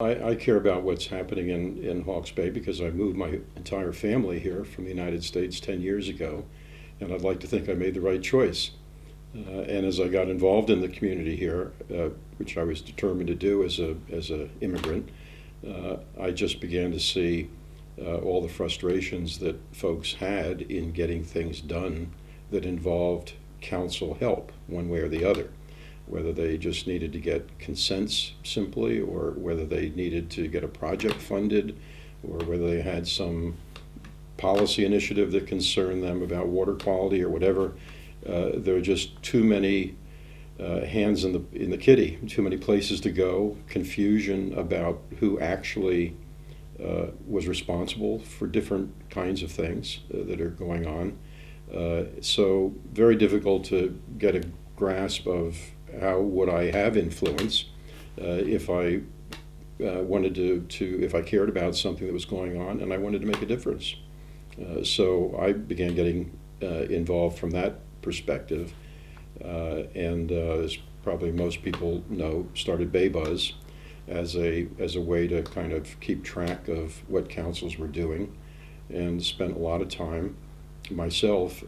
I care about what's happening in Hawke's Bay because I moved my entire family here from the United States 10 years ago, and I'd like to think I made the right choice. And as I got involved in the community here, which I was determined to do as a immigrant, I just began to see all the frustrations that folks had in getting things done that involved council help, one way or the other. Whether they just needed to get consents simply, or whether they needed to get a project funded, or whether they had some policy initiative that concerned them about water quality or whatever. There were just too many hands in the kitty, too many places to go, confusion about who actually was responsible for different kinds of things that are going on. So very difficult to get a grasp of how would I have influence if I wanted to if I cared about something that was going on and I wanted to make a difference. So I began getting involved from that perspective, and as probably most people know, started Bay Buzz as a way to kind of keep track of what councils were doing, and spent a lot of time myself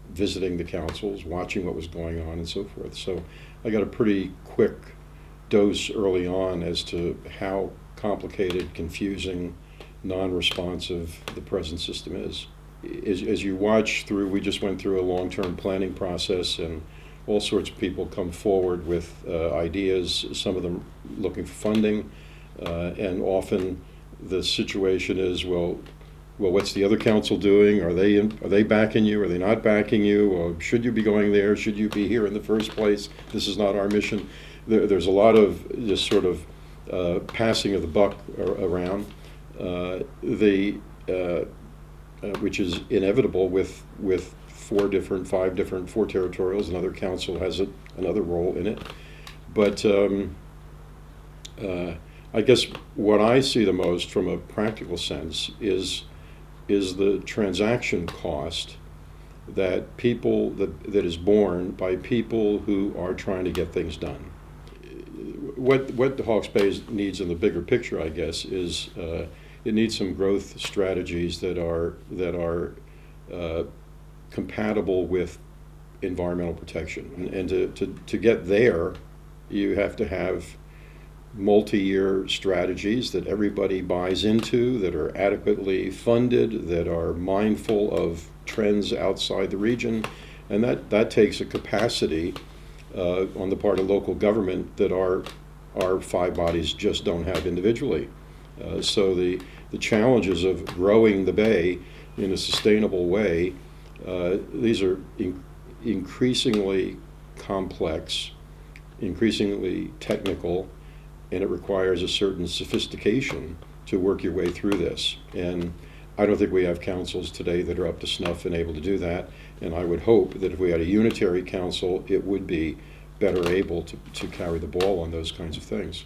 visiting the councils, watching what was going on, and so forth. So I got a pretty quick dose early on as to how complicated, confusing, non-responsive the present system is. As you watch through, we just went through a long-term planning process, and all sorts of people come forward with ideas, some of them looking for funding, and often the situation is, well, what's the other council doing? Are they backing you? Are they not backing you? Or should you be going there? Should you be here in the first place? This is not our mission. There's a lot of just sort of passing of the buck around, which is inevitable with four territorials. Another council has another role in it. But I guess what I see the most from a practical sense is the transaction cost that is borne by people who are trying to get things done. What the Hawke's Bay needs in the bigger picture, I guess, is it needs some growth strategies that are compatible with environmental protection. And to get there, you have to have multi-year strategies that everybody buys into, that are adequately funded, that are mindful of trends outside the region, and that takes a capacity on the part of local government that our five bodies just don't have individually. So the challenges of growing the Bay in a sustainable way, these are increasingly complex, increasingly technical, and it requires a certain sophistication to work your way through this. And I don't think we have councils today that are up to snuff and able to do that. And I would hope that if we had a unitary council, it would be better able to carry the ball on those kinds of things.